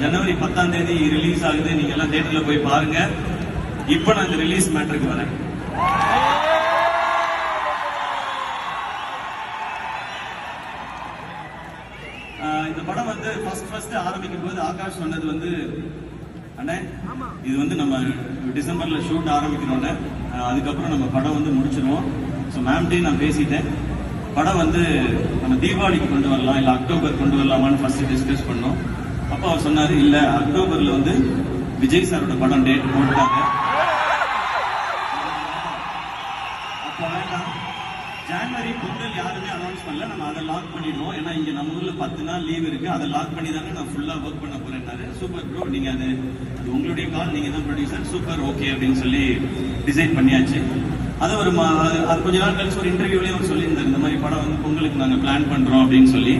ஜனவரி 10ஆம் தேதி ரிலீஸ் ஆகுது. நீங்க எல்லாம் தியேட்டர்ல போய் பாருங்க. இப்ப நான் இந்த ரிலீஸ் மேட்டருக்கு வரேன். இந்த படம் வந்து ஃபர்ஸ்ட் ஆரம்பிக்கும் போது ஆகாஷ் சொன்னது வந்து, அண்ணே இது வந்து நம்ம டிசம்பர்ல ஷூட் ஆரம்பிக்கிறோன்னு, அதுக்கப்புறம் நம்ம படம் வந்து முடிச்சிருவோம். ஸோ மேம்கிட்டையும் நான் பேசிட்டேன், படம் வந்து நம்ம தீபாவளிக்கு கொண்டு வரலாம் இல்லை அக்டோபர் கொண்டு வரலாமான்னு ஃபர்ஸ்ட் டிஸ்கஸ் பண்ணோம். அப்போ அவர் சொன்னாரு, இல்லை அக்டோபர்ல வந்து விஜய் சாரோட படம் டேட் போட்டுட்டாங்க, அப்போ வேண்டாம். ஜனவரி பொங்கல் யாருமே அனௌன்ஸ் பண்ணல, நம்ம அதை லாக் பண்ணிடுவோம். ஏன்னா இங்க நம்ம ஊர்ல 10 நாள் லீவ் இருக்கு, அதை லாக் பண்ணி தானே நான் ஃபுல்லா ஒர்க் பண்ண போறேன்னாரு. சூப்பர் ப்ரோ, நீங்க அது உங்களுடைய கால், நீங்க தான் ப்ரொடியூசர், சூப்பர் ஓகே அப்படின்னு சொல்லி டிசைட் பண்ணியாச்சு. அது ஒரு அது கொஞ்ச நாள் கழிச்சு ஒரு இன்டர்வியூலயும் அவர் சொல்லியிருந்தார், இந்த மாதிரி படம் வந்து பொங்கலுக்கு நாங்க பிளான் பண்றோம் அப்படின்னு சொல்லி.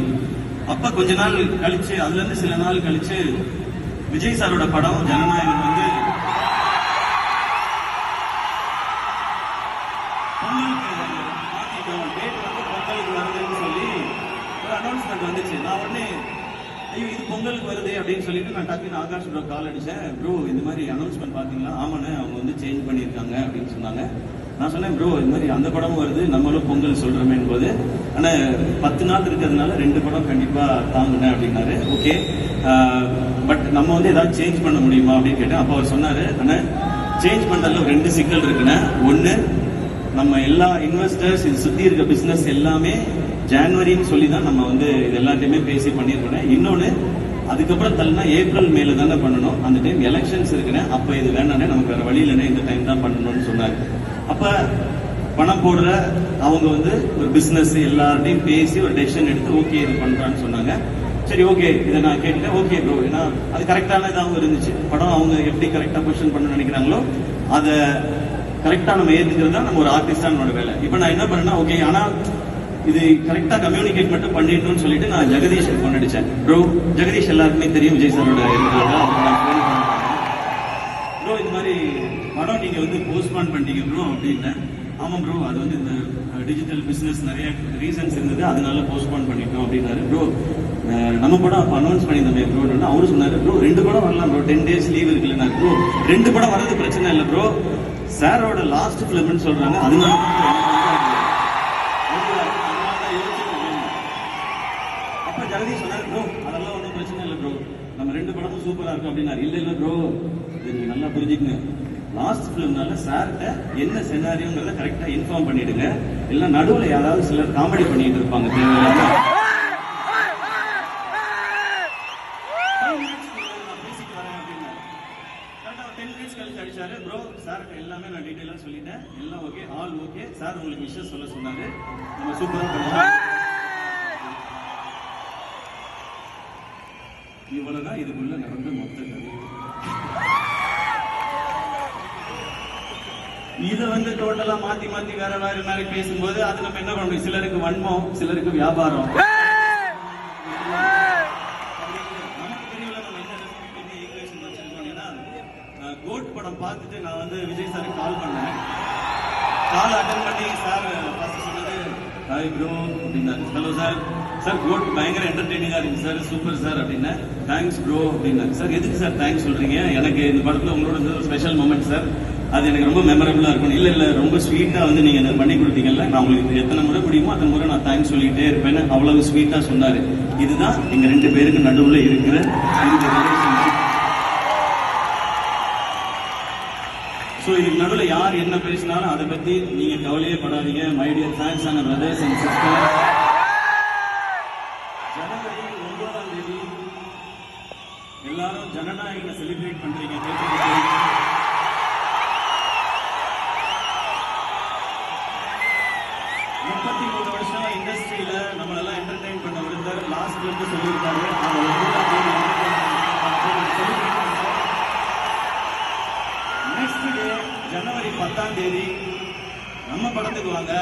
அப்ப கொஞ்ச நாள் கழிச்சு, அதுல இருந்து சில நாள் கழிச்சு விஜய் சாரோட படம் ஜனநாயகன் வந்து அனௌன்ஸ்மெண்ட் வந்துச்சு. நான் உடனே ஐயோ இது பொங்கலுக்கு வருது அப்படின்னு சொல்லிட்டு நான் டக்குன்னு ஆகாஷ் ப்ரோ கால் அடிச்சேன். ப்ரோ இந்த மாதிரி அனௌன்ஸ்மெண்ட் பாத்தீங்களா? ஆமாண்ணே, அவங்க வந்து சேஞ்ச் பண்ணியிருக்காங்க அப்படின்னு சொன்னாங்க. நான் சொன்னேன், ப்ரோ இந்த மாதிரி அந்த படமும் வருது, நம்மளும் பொங்கல் சொல்றோமே போது, ஆனா 10 நாள் இருக்கிறதுனால 2 படம் கண்டிப்பா தாங்குனேன் அப்படின்னாரு. ஓகே, பட் நம்ம வந்து ஏதாவது சேஞ்ச் பண்ண முடியுமா அப்படின்னு கேட்டேன். அப்போ அவர் சொன்னாரு, ஆனா சேஞ்ச் பண்றதுல 2 சிக்கல் இருக்குன்னு. ஒன்னு, நம்ம எல்லா இன்வெஸ்டர்ஸ் இது சுத்தி இருக்க பிசினஸ் எல்லாமே ஜனவரின்னு சொல்லி தான் நம்ம வந்து இது எல்லாத்தையுமே பேசி பண்ணியிருக்கோம். இன்னொன்னு, அதுக்கப்புறம் தள்ளினா ஏப்ரல் மேல தானே பண்ணணும், அந்த டைம் எலெக்ஷன்ஸ் இருக்குன்னு, அப்ப இது வேணானே, நமக்கு வேற வழி இல்லைன்னா இந்த டைம் தான் பண்ணணும்னு சொன்னாரு. அப்ப பணம் போடுற அவங்க வந்து ஒரு பிசினஸ் எல்லார்ட்டையும் பேசி ஒரு டெசிஷன் எடுத்து ஓகே இது பண்றான்னு சொன்னாங்க. சரி ஓகே, இதை நான் கேட்டுட்டேன். ஓகே ப்ரோ, ஏன்னா அது கரெக்டான இதாகவும் இருந்துச்சு. படம் அவங்க எப்படி கரெக்டா பொசிஷன் பண்ண நினைக்கிறாங்களோ அதை கரெக்டா நம்ம ஏத்துக்கிறது தான் நம்ம ஒரு ஆர்டிஸ்டானோட வேலை. இப்ப நான் என்ன பண்ணேன்னா, ஓகே ஆனா இது கரெக்டா கம்யூனிகேட் மட்டும் பண்ணிட்டோம்னு சொல்லிட்டு நான் ஜெகதீஷ் போன் அடிச்சேன். ப்ரோ, ஜெகதீஷ் எல்லாருக்குமே தெரியும் விஜய் சாரோட ப்ரோ, இந்த மாதிரி படம் நீங்க வந்து போஸ்ட்பான் பண்ணிட்டீங்க ப்ரோ அப்படின்னு. ஆமா ப்ரோ, அது வந்து இந்த டிஜிட்டல் பிசினஸ் நிறைய ரீசன்ஸ் இருந்தது, அதனால போஸ்ட்பான் பண்ணிட்டோம் அப்படின்னாரு. ப்ரோ நம்ம படம் அனௌன்ஸ் பண்ணியிருந்தோமே ப்ரோ, அவரு சொன்னாரு, ப்ரோ 2 படம் வரலாம் ப்ரோ, 10 days லீவ் இருக்குல்ல. ப்ரோ 2 படம் வர்றது பிரச்சனை இல்லை ப்ரோ, சாரோட லாஸ்ட் பிலிம்னு சொல்றாங்க, அதனால அப்ப ஜெகதீஷ் சொன்னாரு, ப்ரோ அதெல்லாம் ஒன்றும் பிரச்சனை இல்லை ப்ரோ, நம்ம 2 படமும் சூப்பரா இருக்கும் அப்படின்னாரு. இல்ல ப்ரோ, இது நீங்க நல்லா புரிஞ்சுக்கங்க, லாஸ்ட் பிலிம்னால சார்கிட்ட என்ன செனாரியோங்கிறத கரெக்டா இன்ஃபார்ம் பண்ணிடுங்க, இல்ல நடுவுல யாராவது சிலர் காமெடி பண்ணிட்டு இருப்பாங்க தேவையில்லாம. அடிச்சாரு. ப்ரோ சார் எல்லாமே நான் டீடைலா சொல்லிட்டேன், எல்லாம் ஓகே, ஆல் ஓகே, சார் உங்களுக்கு விஷயம் சொல்ல சொன்னாரு, நம்ம சூப்பரா பண்ணலாம். இவ்வளவுதான் இதுக்குள்ள நடந்த மொத்த கதை. இதை வந்து டோட்டலா மாத்தி மாத்தி வேற வேற மாதிரி பேசும்போது அது நம்ம என்ன பண்ணணும், சிலருக்கு வன்மம், சிலருக்கு வியாபாரம். கோட் படம் பார்த்துட்டு நான் வந்து விஜய் சாருக்கு கால் பண்ணேன். கால் அட்டன் பண்ணி சார் ஃபர்ஸ்ட் சொன்னது, ஹாய் ப்ரோ அப்படின்னாரு. ஹலோ சார், சார் கோட் பயங்கர என்டர்டெய்னிங்கா இருக்கு சார், சூப்பர் சார் அப்படின்னா. தேங்க்ஸ் ப்ரோ அப்படின்னாரு. சார் எதுக்கு சார் தேங்க்ஸ் சொல்றீங்க, எனக்கு இந்த படத்துல உங்களோட ஒரு ஸ்பெஷல் மூமெண்ட் சார், அது எனக்கு ரொம்ப மெமரபிளா இருக்கும். இல்ல ரொம்ப ஸ்வீட்டா வந்து நீங்க என்ன பண்ணி கொடுத்தீங்கல்ல, நான் உங்களுக்கு எத்தனை முறை முடியுமோ அத்தனை முறை நான் தேங்க்ஸ் சொல்லிட்டே இருப்பேன்னு அவ்வளவு ஸ்வீட்டா சொன்னாரு. இதுதான் எங்க 2 பேருக்கு நடுவுல இருக்கிற இந்த ரிலேஷன்ஷிப். ஸோ இதுக்கு நடுவில் யார் என்ன பேசினாலும் அதை பத்தி நீங்க கவலையே படாதீங்க. My dear fans and brothers and sisters, ஜனவரி 9ஆம் தேதி எல்லாரும் ஜனநாயகனை செலிப்ரேட் பண்றீங்க. 33 வருஷம் இண்டஸ்ட்ரியில நம்மளெல்லாம் என்டர்டெயின் பண்ண ஒருத்தர் லாஸ்ட்ல இருந்து சொல்லியிருக்காரு, நெக்ஸ்ட் டே ஜனவரி 10ஆம் தேதி நம்ம படத்துக்கு வாங்க,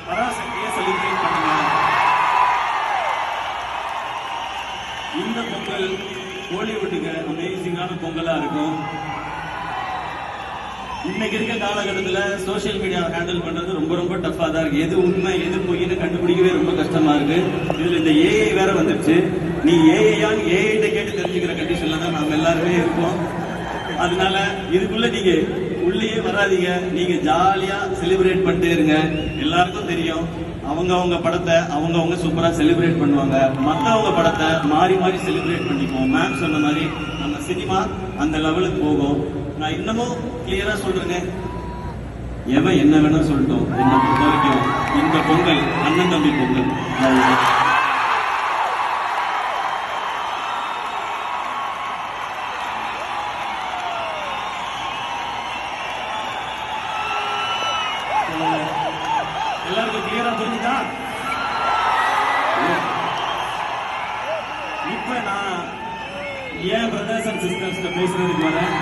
பராசக்தியை செலிப்ரேட் பண்ணுங்க. இந்த பொங்கல் கோலிவுட்டுக்கு அமேசிங்கான பொங்கலா இருக்கும். இன்னைக்கு இருக்க காலகட்டத்துல சோசியல் மீடியா ஹேண்டில் பண்றது ரொம்ப ரொம்ப டஃபா தான் இருக்கு. எது உண்மை எது பொய்ன்னு கண்டுபிடிக்கவே ரொம்ப கஷ்டமா இருக்கு. இதுல இந்த ஏஐ வேற வந்துருச்சு. நீ ஏஐயான்னு ஏஐட்ட கேட்டு தெரிஞ்சுக்கிற கண்டிஷன்ல தான் நாம எல்லாருமே இருக்கோம். அதனால இதுக்குள்ள நீங்க உள்ளே வராதீங்க. நீங்க ஜாலியா செலிப்ரேட் பண்ணிட்டே இருங்க. எல்லாருக்கும் தெரியும் அவங்க படத்தை அவங்க சூப்பரா செலிப்ரேட் பண்ணுவாங்க. மத்தவங்க படத்தை மாறி மாறி செலிப்ரேட் பண்ணிக்குவோம். மேம் சொன்ன மாதிரி நம்ம சினிமா அந்த லெவலுக்கு போகும். நான் இன்னமும் கிளியரா சொல்றேங்க, எவன் என்ன வேணா சொல்லட்டும், என்னை பொறுத்த வரைக்கும் இந்த பொங்கல் அண்ணன் தம்பி பொங்கல். எல்லாருக்கும் கிளியரா புரிஞ்சுதா? இப்ப நான் ஏன் பிரதர்ஸ் அண்ட் சிஸ்டர்ஸ் பேசுறதுக்கு வரேன்.